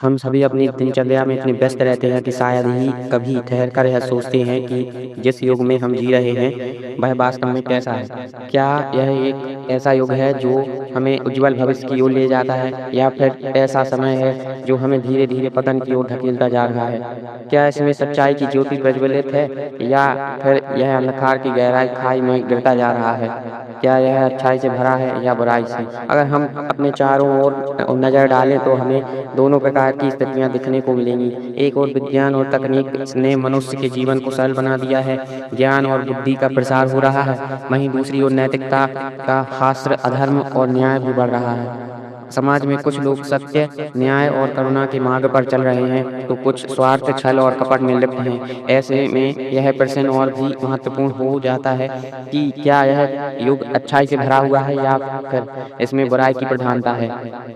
हम सभी अपनी दिनचर्या में इतने व्यस्त रहते हैं कि शायद ही कभी ठहर कर यह सोचते हैं कि जिस युग में हम जी रहे हैं वह वास्तव में कैसा है। क्या यह एक ऐसा युग है जो हमें उज्जवल भविष्य की ओर ले जाता है, या फिर ऐसा समय है जो हमें धीरे धीरे पतन की ओर धकेलता जा रहा है? क्या इसमें सच्चाई की ज्योति प्रज्वलित है, या फिर यह अंधकार की गहराई खाई में गिरता जा रहा है? क्या यह अच्छाई से भरा है या बुराई से? अगर हम अपने चारों ओर नज़र डालें तो हमें दोनों प्रकार की स्थितियाँ दिखने को मिलेंगी। एक ओर विज्ञान और तकनीक ने मनुष्य के जीवन को सरल बना दिया है, ज्ञान और बुद्धि का प्रसार हो रहा है। वहीं दूसरी ओर नैतिकता का हास्य, अधर्म और न्याय भी बढ़ रहा है। समाज में कुछ लोग सत्य, न्याय और करुणा के मार्ग पर चल रहे हैं, तो कुछ स्वार्थ, छल और कपट में लिप्त हैं। ऐसे में यह प्रश्न और भी महत्वपूर्ण हो जाता है कि क्या यह युग अच्छाई से भरा हुआ है, या फिर इसमें बुराई की प्रधानता है?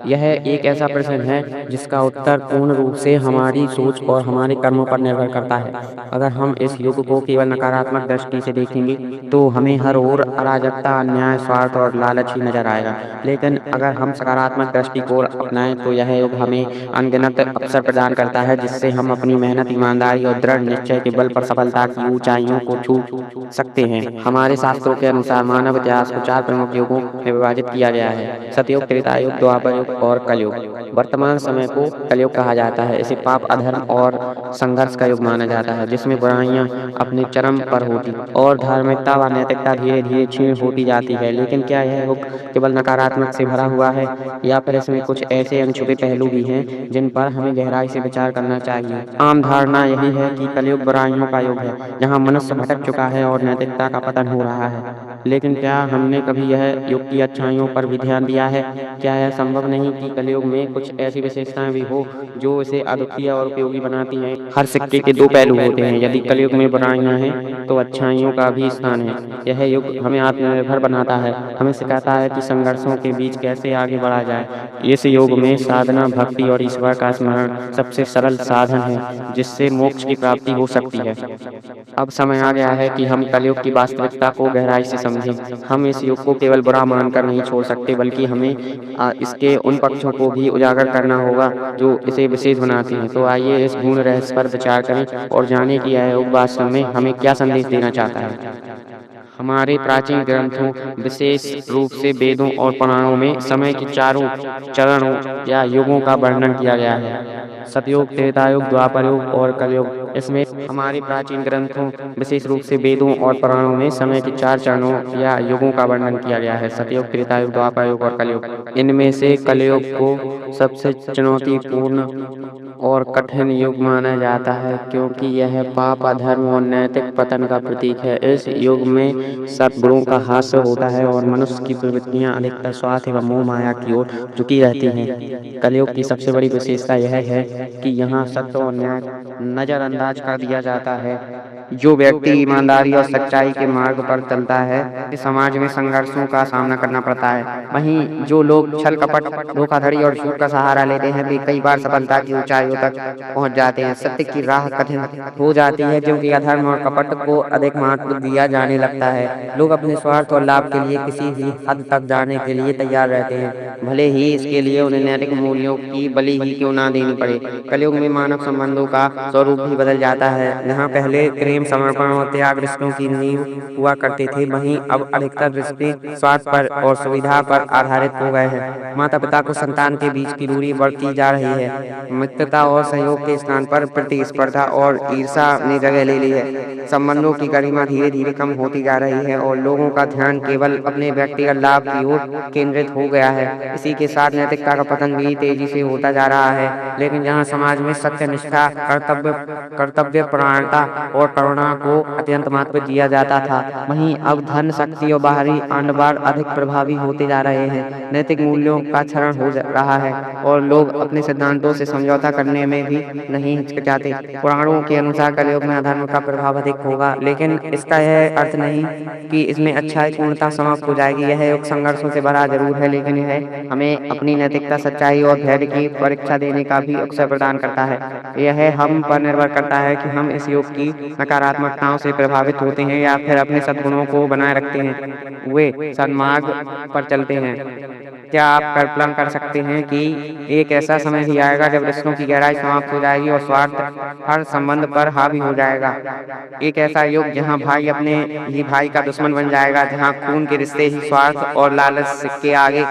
यह एक ऐसा प्रश्न है जिसका उत्तर पूर्ण रूप से हमारी सोच और हमारे कर्मों पर निर्भर करता है। अगर हम इस युग को केवल नकारात्मक दृष्टि से देखेंगे तो हमें हर ओर अराजकता, अन्याय, स्वार्थ और लालच ही नजर आएगा। लेकिन अगर हम सकारात्मक दृष्टिकोण अपनाएं तो यह युग हमें अनगिनत अवसर प्रदान करता है, जिससे हम अपनी मेहनत, ईमानदारी और दृढ़ निश्चय के बल पर सफलता की ऊंचाइयों को छू सकते हैं। हमारे शास्त्रों के अनुसार मानव इतिहास को 4 प्रमुख युगों में विभाजित किया गया है: सतयुग, त्रेता युग, द्वापर युग और कलयुग। वर्तमान समय को कलयुग कहा जाता है। इसे पाप, अधर्म और संघर्ष का युग माना जाता है, जिसमें बुराइयां अपने चरम पर होती और धार्मिकता व नैतिकता धीरे धीरे क्षीण होती जाती है। लेकिन क्या यह युग केवल नकारात्मक से भरा हुआ है, या फिर इसमें कुछ ऐसे अनछुपे पहलू भी हैं जिन पर हमें गहराई से विचार करना चाहिए? आम धारणा यही है कि कलयुग बुराइयों का युग है, जहाँ मनुष्य भटक चुका है और नैतिकता का पतन हो रहा है। लेकिन क्या हमने कभी यह युग की अच्छाइयों पर भी ध्यान दिया है? क्या यह संभव नहीं कि कलयुग में कुछ ऐसी विशेषताएं भी हो जो इसे अद्वितीय और उपयोगी बनाती हैं? हर सिक्के के दो पहलू होते हैं। यदि कलयुग में बुराइयां हैं तो अच्छाइयों का भी स्थान है। यह युग हमें आत्मनिर्भर बनाता है, हमें सिखाता है कि संघर्षों के बीच कैसे आगे बढ़ा जाए। इस युग में साधना, भक्ति और ईश्वर का स्मरण सबसे सरल साधन है जिससे मोक्ष की प्राप्ति हो सकती है। अब समय आ गया है कि हम कलयुग की वास्तविकता को गहराई से समझें। हम इस युग को केवल बुरा मानकर नहीं छोड़ सकते, बल्कि हमें इसके उन पक्षों को भी उजागर करना होगा जो इसे विशेष बनाते हैं। तो आइए इस गूढ़ रहस्य पर विचार करें और जानें कि यह युग वास्तव में हमें क्या संदेश देना चाहता है। हमारे प्राचीन ग्रंथों, विशेष रूप से वेदों और पुराणों में समय के चारों चरणों या युगों का वर्णन किया गया है: सतयुग, त्रेता युग, द्वापर युग और कलयुग। इसमें हमारे प्राचीन ग्रंथों, विशेष रूप से वेदों और पुराणों में समय के 4 चरणों या युगों का वर्णन किया गया है: सतयुग, त्रेता युग, द्वापर युग और कलयुग। इनमें से कलयुग को सबसे चुनौतीपूर्ण और कठिन युग माना जाता है, क्योंकि यह पाप, अधर्म और नैतिक पतन का प्रतीक है। इस युग में सद्गुणों का ह्रास होता है और मनुष्य की प्रवृत्तियां अधिकतर स्वार्थ एवं मोह माया की ओर झुकी रहती हैं। कलयुग की सबसे बड़ी विशेषता यह है कि यहाँ सत्य और न्याय नजरअंदाज कर दिया जाता है। जो व्यक्ति ईमानदारी और सच्चाई के मार्ग पर चलता है, उसे समाज में संघर्षों का सामना करना पड़ता है। वहीं जो लोग छल, कपट, धोखाधड़ी और झूठ का सहारा लेते हैं, वे कई बार सफलता की ऊंचाइयों तक पहुंच जाते हैं। सत्य की राह कठिन हो जाती है, क्योंकि अधर्म और कपट को अधिक महत्व दिया जाने लगता है। लोग अपने स्वार्थ और लाभ के लिए किसी भी हद तक जाने के लिए तैयार रहते हैं, भले ही इसके लिए उन्हें नैतिक मूल्यों की बलि ही क्यों ना देनी पड़े। कलयुग में मानव संबंधों का स्वरूप भी बदल जाता है। जहाँ पहले प्रेम, समर्पण और त्याग रिश्तों की नींव हुआ करते थे, वहीं अब अधिकतर रिश्ते स्वार्थ पर और सुविधा पर आधारित हो गए हैं। माता पिता को संतान के बीच की दूरी बढ़ती जा रही है। मित्रता और सहयोग के स्थान पर प्रतिस्पर्धा और ईर्ष्या ने जगह ले ली है। संबंधों की गरिमा धीरे धीरे कम होती जा रही है और लोगों का ध्यान केवल अपने व्यक्तिगत लाभ की ओर केंद्रित हो गया है। इसी के साथ नैतिकता का पतन भी तेजी से होता जा रहा है। लेकिन जहाँ समाज में सत्यनिष्ठा, कर्तव्य परायणता और करुणा को अत्यंत महत्व दिया जाता था, वहीं अब धन, शक्ति और बाहरी आडंबर अधिक प्रभावी होते जा रहे हैं। नैतिक मूल्यों का क्षरण हो रहा है और लोग अपने सिद्धांतों से समझौता करने में भी नहीं हिचकिचाते। पुराणों के अनुसार कलयुग में अधर्म का प्रभाव अधिक होगा, लेकिन इसका यह अर्थ नहीं कि इसमें अच्छाई पूर्णतः समाप्त हो जाएगी। यह युग संघर्षों से भरा जरूर है, लेकिन यह हमें अपनी नैतिकता, सच्चाई और धैर्य की परीक्षा देने का भी अवसर प्रदान करता है। यह हम पर निर्भर करता है कि हम इस युग की नकारात्मकताओं से प्रभावित होते हैं या फिर अपने सद्गुणों को बनाए रखते हैं, वे सन्मार्ग पर चलते हैं। क्या आप कल्पना कर सकते हैं कि एक ऐसा समय भी आएगा जब रिश्तों की गहराई समाप्त हो जाएगी और स्वार्थ हर संबंध पर हावी हो जाएगा। एक ऐसा युग जहां भाई अपने ही भाई का दुश्मन बन जाएगा, जहां खून के रिश्ते ही स्वार्थ और लालच के आगे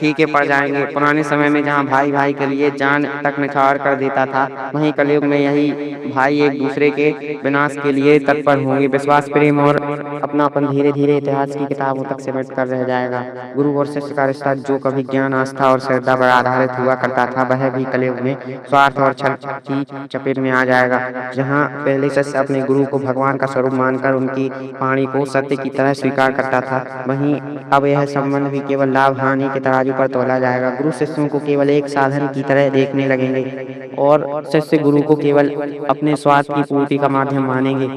फीके पड़ जाएंगे। पुराने समय में जहां भाई भाई के लिए जान तक निछावर कर देता था, वहीं कलयुग में यही भाई एक दूसरे के विनाश के लिए तत्पर होंगे। विश्वास, प्रेम और अपनापन धीरे धीरे इतिहास की किताबों तक सिमट कर रह जाएगा। गुरु और शिष्य का रिश्ता जो कभी ज्ञान, आस्था और श्रद्धा पर आधारित हुआ करता था, वह भी कलयुग में स्वार्थ और छल की चपेट में आ जाएगा। जहाँ पहले शिष्य अपने गुरु को भगवान का स्वरूप मानकर उनकी वाणी को सत्य की तरह स्वीकार करता था, वहीं अब यह संबंध भी केवल लाभ हानि के तराजू पर तौला जाएगा। गुरु शिष्यों को केवल एक साधन की तरह देखने लगेंगे और शिष्य गुरु को केवल अपने स्वार्थ की पूर्ति का माध्यम मानेंगे।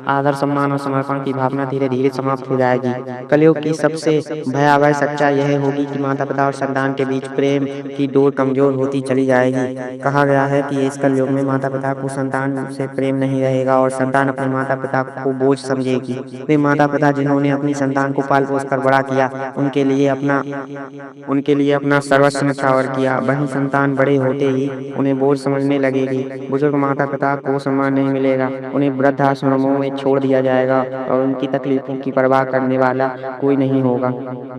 आदर, सम्मान और समर्पण की भावना धीरे धीरे समाप्त हो जाएगी। कलयुग की सबसे भयावह सच्चाई यह होगी कि माता पिता और संतान के बीच प्रेम की डोर कमजोर होती चली जाएगी। कहा गया है कि इस कलयुग में माता पिता को संतान से प्रेम नहीं रहेगा और संतान अपने माता पिता को बोझ समझेगी। वे माता पिता जिन्होंने अपनी संतान को पाल पोस कर बड़ा किया, उनके लिए अपना सर्वस्व न्यौछावर किया, वहीं संतान बड़े होते ही उन्हें बोझ समझने लगेगी। बुजुर्ग माता पिता को सम्मान नहीं मिलेगा, उन्हें वृद्धाश्रमों में छोड़ दिया जाएगा और उनकी तकलीफों की परवाह करने वाला कोई नहीं होगा।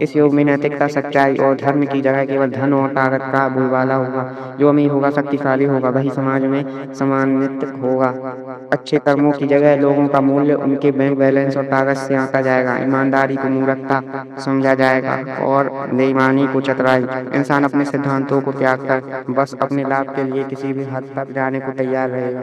इस युग में नैतिकता, सच्चाई और धर्म की जगह केवल धन और ताकत का बोलबाला होगा। जो अमीर होगा, शक्तिशाली होगा, वही समाज में सम्मानित होगा। अच्छे कर्मों की जगह लोगों का मूल्य उनके बैंक बैलेंस और ताकत से आंका जाएगा। ईमानदारी को मूर्खता समझा जाएगा और बेईमानी को चतुराई। इंसान अपने सिद्धांतों को त्याग कर बस अपने लाभ के लिए किसी भी हद तक जाने को तैयार रहेगा।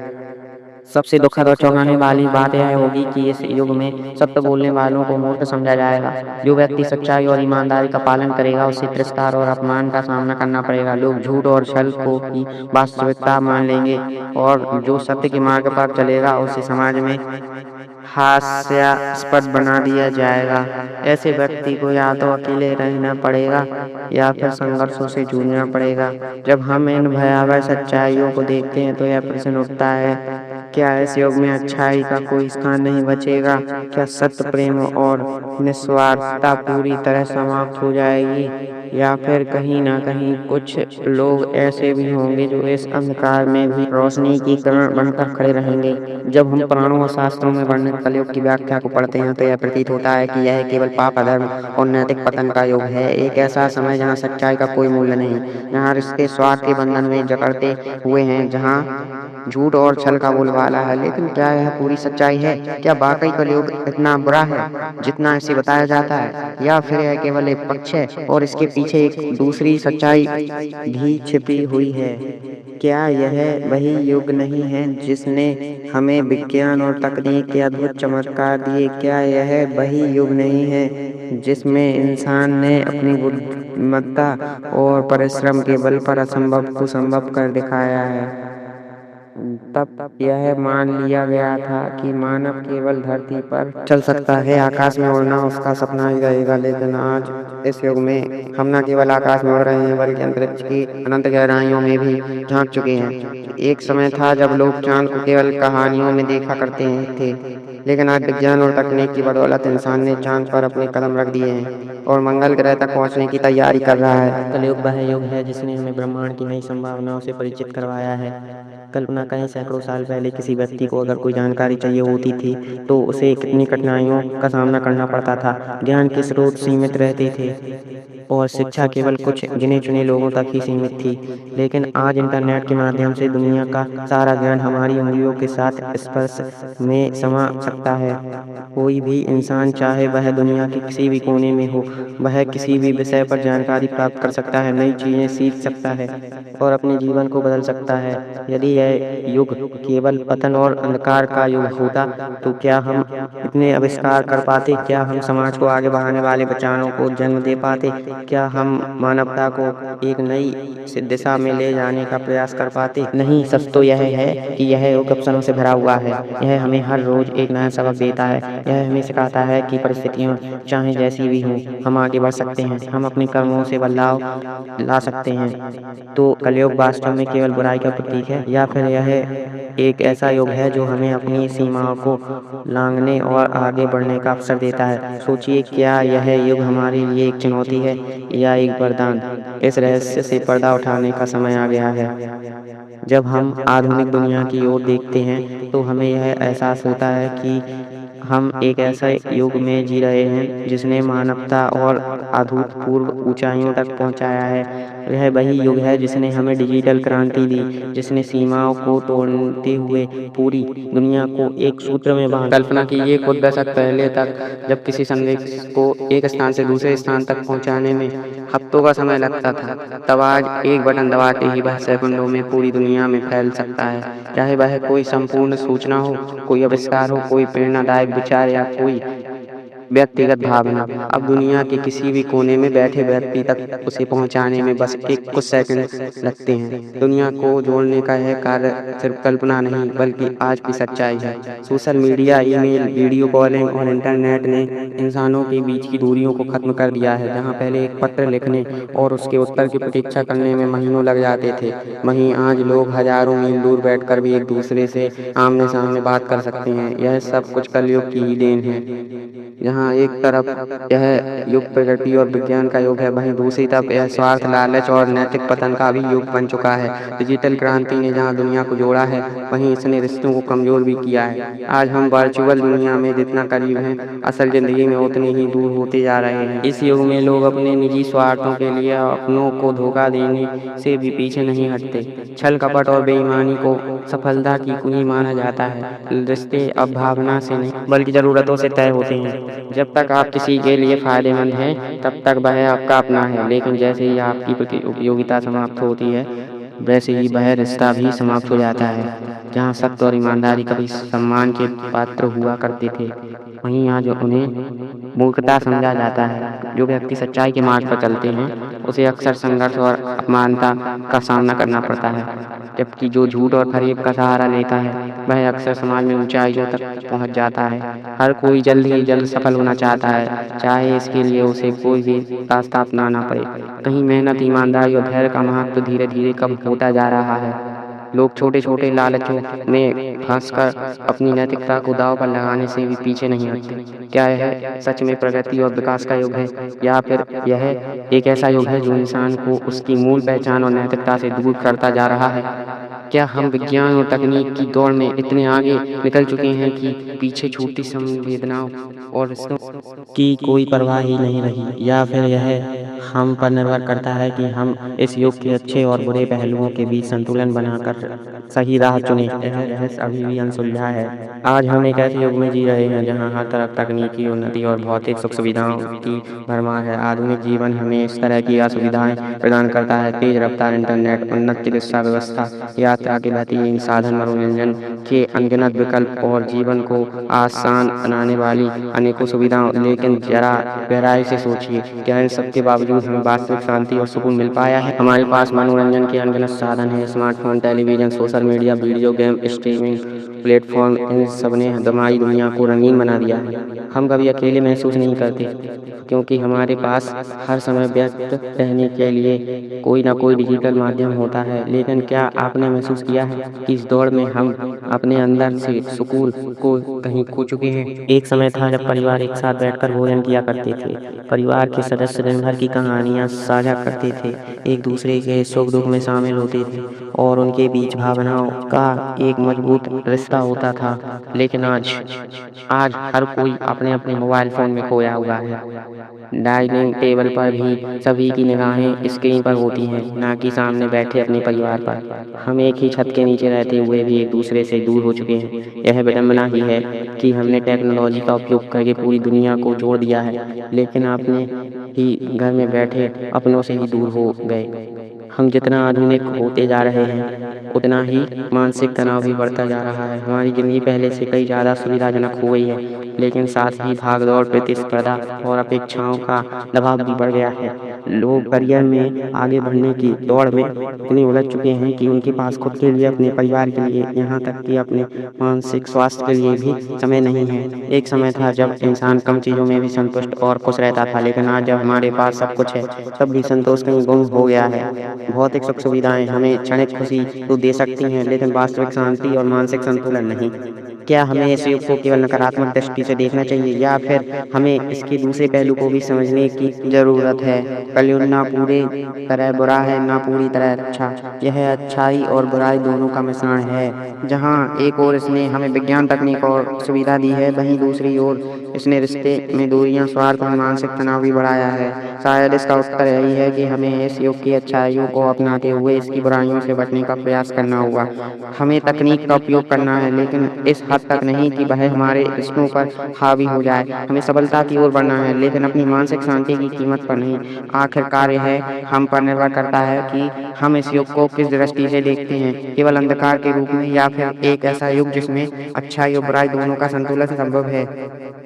सबसे दुखद और चौंकाने वाली बात यह होगी कि इस युग में सत्य बोलने वालों को मूर्ख समझा जाएगा। जो व्यक्ति सच्चाई और ईमानदारी का पालन करेगा, उसे तिरस्कार और अपमान का सामना करना पड़ेगा। लोग झूठ और छल को ही वास्तविकता मान लेंगे और जो सत्य के मार्ग पर चलेगा, उसे समाज में हास्यास्पद बना दिया जाएगा। ऐसे व्यक्ति को या तो अकेले रहना पड़ेगा या फिर संघर्षों से जूझना पड़ेगा। जब हम इन भयावह सच्चाइयों को देखते हैं तो यह प्रश्न उठता है, क्या इस युग में अच्छाई का कोई स्थान नहीं बचेगा? क्या सत्य, प्रेम और निस्वार्थता पूरी तरह समाप्त हो जाएगी? या फिर कहीं ना कहीं कुछ लोग ऐसे भी होंगे जो इस अंधकार में भी रोशनी की किरण बनकर खड़े रहेंगे? जब हम पुराणों और शास्त्रों में वर्णित कलयुग की व्याख्या को पढ़ते हैं तो यह प्रतीत होता है कि यह केवल पाप, अधर्म और नैतिक पतन का युग है। एक ऐसा समय जहाँ सच्चाई का कोई मूल्य नहीं, जहाँ रिश्ते स्वार्थ के बंधन में जकड़ते हुए हैं, जहाँ झूठ और छल का बोलबाला है। लेकिन क्या यह पूरी सच्चाई है? क्या वाकई कलयुग इतना बुरा है जितना इसे बताया जाता है, या फिर यह केवल एक पक्ष है और इसके पीछे एक दूसरी सच्चाई भी छिपी हुई है? क्या यह वही युग नहीं है जिसने हमें विज्ञान और तकनीक के अद्भुत चमत्कार दिए? क्या यह वही युग नहीं है जिसमें इंसान ने अपनी बुद्धिमत्ता और परिश्रम के बल पर असंभव को संभव कर दिखाया है? तब यह मान लिया गया था कि मानव केवल धरती पर चल सकता है, आकाश में उड़ना उसका सपना ही रहेगा। लेकिन आज इस युग में हम न केवल आकाश में उड़ रहे हैं, बल्कि अंतरिक्ष की अनंत गहराइयों में भी झांक चुके हैं। एक समय था जब लोग चांद को केवल कहानियों में देखा करते थे, लेकिन आज विज्ञान और तकनीक की बदौलत इंसान ने चांद पर अपने कदम रख दिए हैं और मंगल ग्रह तक पहुंचने की तैयारी कर रहा है। कलयुग वह युग है जिसने हमें ब्रह्मांड की नई संभावनाओं से परिचित करवाया है। कल्पना करें, सैकड़ों साल पहले किसी व्यक्ति को अगर कोई जानकारी चाहिए होती थी तो उसे कितनी कठिनाइयों का सामना करना पड़ता था। ज्ञान के स्रोत सीमित रहते थे और शिक्षा केवल कुछ गिने चुने लोगों तक ही सीमित थी। लेकिन आज इंटरनेट के माध्यम से दुनिया का सारा ज्ञान हमारी उंगलियों के साथ स्पर्श में समा सकता है। कोई भी इंसान, चाहे वह दुनिया के किसी भी कोने में हो, वह किसी भी विषय पर जानकारी प्राप्त कर सकता है, नई चीजें सीख सकता है और अपने जीवन को बदल सकता है। यदि यह युग केवल पतन और अंधकार का युग होता तो क्या हम इतने आविष्कार कर पाते? क्या हम समाज को आगे बढ़ाने वाले विचारों को जन्म दे पाते? क्या हम मानवता को एक नई दिशा में ले जाने का प्रयास कर पाते? नहीं, सच तो यह है कि यह युग अवसरों से भरा हुआ है। यह हमें हर रोज एक नया सबक देता है। यह हमें सिखाता है कि परिस्थितियाँ चाहे जैसी भी हों, हम आगे बढ़ सकते हैं, हम अपने कर्मों से बदलाव ला सकते हैं। तो कलयुग वास्तव में केवल बुराई का प्रतीक है, या फिर यह एक ऐसा युग है जो हमें अपनी सीमाओं को लांघने और आगे बढ़ने का अवसर देता है? सोचिए, क्या यह युग हमारे लिए एक चुनौती है या एक वरदान? इस रहस्य से पर्दा उठाने का समय आ गया है। जब हम आधुनिक दुनिया की ओर देखते हैं तो हमें यह एहसास होता है कि हम एक ऐसे युग में जी रहे हैं जिसने मानवता और अभूतपूर्व ऊंचाइयों तक पहुंचाया है। यह वही युग है जिसने हमें डिजिटल क्रांति दी, जिसने सीमाओं को तोड़ते हुए पूरी दुनिया को एक सूत्र में बांधा। कल्पना कीजिए, कुछ दशक पहले तक जब किसी संदेश को एक स्थान से दूसरे स्थान तक पहुंचाने में हफ्तों का समय लगता था, तब आज एक बटन दबाते ही वह सेकंडों में पूरी दुनिया में फैल सकता है। चाहे वह कोई संपूर्ण सूचना हो, कोई आविष्कार हो, कोई प्रेरणादायक विचार या कोई व्यक्तिगत भावना, अब दुनिया के किसी भी कोने में बैठे व्यक्ति तक उसे पहुंचाने में बस कुछ सेकंड लगते हैं। दुनिया को जोड़ने का यह कार्य सिर्फ कल्पना नहीं बल्कि आज की सच्चाई है। Social media, email, video calling और इंटरनेट ने इंसानों के बीच की दूरियों को खत्म कर दिया है। जहाँ पहले एक पत्र लिखने और उसके उत्तर की प्रतीक्षा करने में महीनों लग जाते थे, वहीं आज लोग हजारों मील दूर बैठकर भी एक दूसरे से आमने सामने बात कर सकते हैं। यह सब कुछ कलयुग की ही देन है। जहाँ एक तरफ यह युग प्रगति और विज्ञान का युग है, वहीं दूसरी तरफ यह स्वार्थ, लालच और नैतिक पतन का भी युग बन चुका है। डिजिटल क्रांति ने जहाँ दुनिया को जोड़ा है, वहीं इसने रिश्तों को कमजोर भी किया है। आज हम वर्चुअल दुनिया में जितना करीब हैं, असल जिंदगी में उतने ही दूर होते जा रहे हैं। इस युग में लोग अपने निजी स्वार्थों के लिए अपनों को धोखा देने से भी पीछे नहीं हटते। छल, कपट और बेईमानी को सफलता की कुंजी माना जाता है। रिश्ते अब भावना से नहीं बल्कि जरूरतों से तय होते हैं। जब तक आप किसी के लिए फायदेमंद हैं, तब तक वह आपका अपना है, लेकिन जैसे ही आपकी उपयोगिता समाप्त होती है, वैसे ही वह रिश्ता भी समाप्त हो जाता है। जहाँ सत्य और ईमानदारी कभी सम्मान के पात्र हुआ करते थे, वहीं आज उन्हें मूर्खता समझा जाता है। जो व्यक्ति सच्चाई के मार्ग पर चलते हैं, उसे अक्सर संघर्ष और अपमानता का सामना करना पड़ता है, जबकि जो झूठ और फरेब का सहारा लेता है, वह अक्सर समाज में ऊंचाइयों तक पहुंच जाता है। हर कोई जल्द ही जल्द सफल होना चाहता है, चाहे इसके लिए उसे कोई भी रास्ता अपनाना पड़े। कहीं मेहनत, ईमानदारी और धैर्य का महत्व धीरे धीरे कम होता जा रहा है। लोग छोटे छोटे लालचों में फंसकर अपनी नैतिकता को दांव पर लगाने से भी पीछे नहीं हटते। क्या यह सच में प्रगति और विकास का युग है, या फिर यह एक ऐसा युग है जो इंसान को उसकी मूल पहचान और नैतिकता से दूर करता जा रहा है? क्या हम विज्ञान और तकनीक की दौड़ में इतने आगे निकल चुके हैं कि पीछे छूटती संवेदनाओं और रिश्तों की कोई परवाह ही नहीं रही, या फिर यह हम पर निर्भर करता है कि हम इस युग के अच्छे और बुरे पहलुओं के बीच संतुलन बनाकर सही राह चुने? यह रहस्य अभी भी अनसुलझा है। आज हम एक ऐसे युग में जी रहे हैं जहां हर तरफ तकनीकी उन्नति और भौतिक सुख सुविधाओं की भरमार है। आधुनिक जीवन हमें इस तरह की असुविधाएं प्रदान करता है। तेज रफ्तार इंटरनेट, उन्नत चिकित्सा व्यवस्था, यात्रा के बेहतरीन साधन, मनोरंजन के अनगिनत विकल्प और जीवन को आसान बनाने वाली अनेकों सुविधाओं। लेकिन जरा गहराई से सोचिए, क्या इन सबके बावजूद हमें वास्तविक शांति और सुकून मिल पाया है? हमारे पास मनोरंजन के अनगिनत साधन हैं, smartphone, television, social media, video game, streaming platform, इन सब ने हमारी दुनिया को रंगीन बना दिया है। हम कभी अकेले महसूस नहीं करते, क्योंकि हमारे पास हर समय व्यस्त रहने के लिए कोई ना कोई डिजिटल माध्यम होता है। लेकिन क्या आपने महसूस किया है कि इस दौड़ में हम अपने अंदर से सुकून को कहीं खो चुके हैं? एक समय था जब परिवार एक साथ बैठकर भोजन किया करते थे। परिवार के सदस्य दिन भर की कहानियां साझा करते थे, एक दूसरे के सुख दुख में शामिल होते थे और उनके बीच भावनाओं का एक मजबूत रिश्ता होता था। लेकिन आज हर कोई अपने अपने मोबाइल फोन में खोया हुआ है। डाइनिंग टेबल पर भी सभी की निगाहें स्क्रीन पर होती हैं, ना कि सामने बैठे अपने परिवार पर। हम एक ही छत के नीचे रहते हुए भी एक दूसरे से दूर हो चुके हैं। यह विडंबना ही है कि हमने टेक्नोलॉजी का उपयोग करके पूरी दुनिया को जोड़ दिया है, लेकिन आपने ही घर में बैठे अपनों से ही दूर हो गए। हम जितना आधुनिक होते जा रहे हैं, उतना ही मानसिक तनाव भी बढ़ता जा रहा है। हमारी ज़िंदगी पहले से कई ज़्यादा सुविधाजनक हो गई है, लेकिन साथ ही भागदौड़, प्रतिस्पर्धा और अपेक्षाओं का दबाव भी बढ़ गया है। लोग करियर में आगे बढ़ने की दौड़ में इतने उलझ चुके हैं कि उनके पास खुद के लिए, अपने परिवार के लिए, यहाँ तक कि अपने मानसिक स्वास्थ्य के लिए भी समय नहीं है। एक समय था जब इंसान कम चीज़ों में भी संतुष्ट और खुश रहता था, लेकिन आज जब हमारे पास सब कुछ है, तब भी संतोष कहीं गुम हो गया है। भौतिक सुख सुविधाएं हमें क्षणिक खुशी तो दे सकती हैं, लेकिन वास्तविक शांति और मानसिक संतुलन नहीं। क्या हमें इस युग को केवल नकारात्मक दृष्टि से देखना चाहिए या फिर हमें इसके दूसरे पहलू को भी समझने की ज़रूरत है? कलयुग ना पूरी तरह बुरा है, ना पूरी तरह अच्छा। यह अच्छाई और बुराई दोनों का मिश्रण है। जहाँ एक ओर इसने हमें विज्ञान, तकनीक और सुविधा दी है, वहीं दूसरी ओर इसने रिश्ते में दूरियां, स्वार्थ और मानसिक तनाव भी बढ़ाया है। शायद इसका उत्तर यही है कि हमें इस युग की अच्छाइयों को अपनाते हुए इसकी बुराइयों से बचने का प्रयास करना होगा। हमें तकनीक का उपयोग करना है, लेकिन इस हद तक नहीं कि वह हमारे रिश्तों पर हावी हो जाए। हमें सफलता की ओर बढ़ना है, लेकिन अपनी मानसिक शांति की कीमत पर नहीं। आखिरकार यह हम पर निर्भर करता है कि हम इस युग को किस दृष्टि से देखते हैं, केवल अंधकार के रूप में या फिर एक ऐसा युग जिसमें अच्छाई और बुराई दोनों का संतुलन संभव है।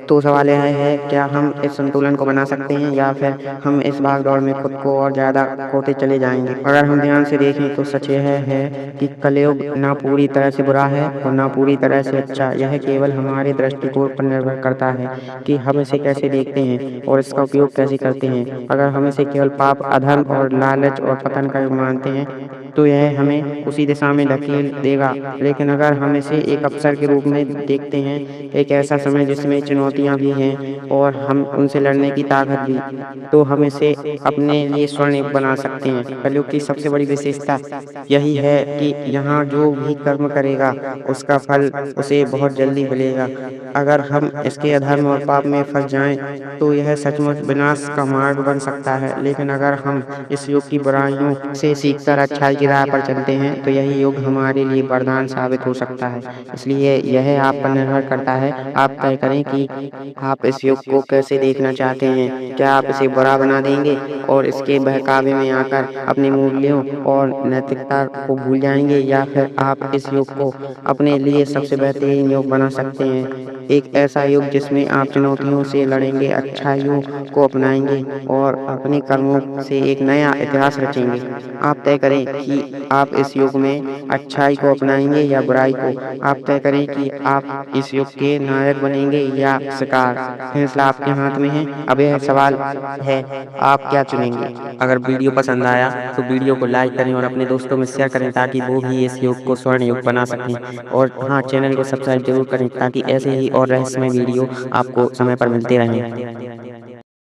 तो सवाल यह है, क्या हम इस संतुलन को बना सकते हैं या फिर हम इस भाग-दौड़ में खुद को और ज़्यादा खोते चले जाएँगे? अगर हम ध्यान से देखें तो सच यह है कि कलयुग ना पूरी तरह से बुरा है और ना पूरी तरह से अच्छा। यह केवल हमारे दृष्टिकोण पर निर्भर करता है कि हम इसे कैसे देखते हैं और इसका उपयोग कैसे करते हैं। अगर हम इसे केवल पाप, अधर्म और लालच और पतन का युग मानते हैं, तो यह हमें उसी दिशा में धकेल देगा। लेकिन अगर हम इसे एक अवसर के रूप में देखते हैं, एक ऐसा समय जिसमें चुनौतियाँ भी हैं और हम उनसे लड़ने की ताकत भी, तो हम इसे अपने लिए स्वर्ण युग बना सकते हैं। कलयुग की सबसे बड़ी विशेषता यही है कि यहाँ जो भी कर्म करेगा, उसका फल उसे बहुत जल्दी मिलेगा। अगर हम इसके अधर्म और पाप में फँस जाएँ, तो यह सचमुच विनाश का मार्ग बन सकता है। लेकिन अगर हम इस युग की बुराइयों से सीखकर अच्छाई की राह पर चलते हैं, तो यही युग हमारे लिए वरदान साबित हो सकता है। इसलिए यह आप पर निर्भर करता है। आप तय करें कि आप इस युग को कैसे देखना चाहते हैं। क्या आप इसे बुरा बना देंगे और इसके बहकावे में आकर अपने मूल्यों और नैतिकता को भूल जाएंगे, या फिर आप इस युग को अपने लिए सबसे बेहतरीन युग बना सकते हैं? एक ऐसा युग जिसमें आप चुनौतियों से लड़ेंगे, अच्छाइयों को अपनाएंगे और अपने कर्मों से एक नया इतिहास रचेंगे। आप तय करें कि आप इस युग में अच्छाई को अपनाएंगे या बुराई को। आप तय करें कि आप इस युग के नायक बनेंगे या शिकार। फैसला आपके हाथ में है। अब यह सवाल है, आप क्या चुनेंगे? अगर वीडियो पसंद आया तो वीडियो को लाइक करें और अपने दोस्तों में शेयर करें, ताकि वो भी इस युग को स्वर्ण युग बना सकें। और हाँ, चैनल को सब्सक्राइब जरूर करें ताकि ऐसे ही और रहस्यमय वीडियो आपको समय पर मिलते रहें।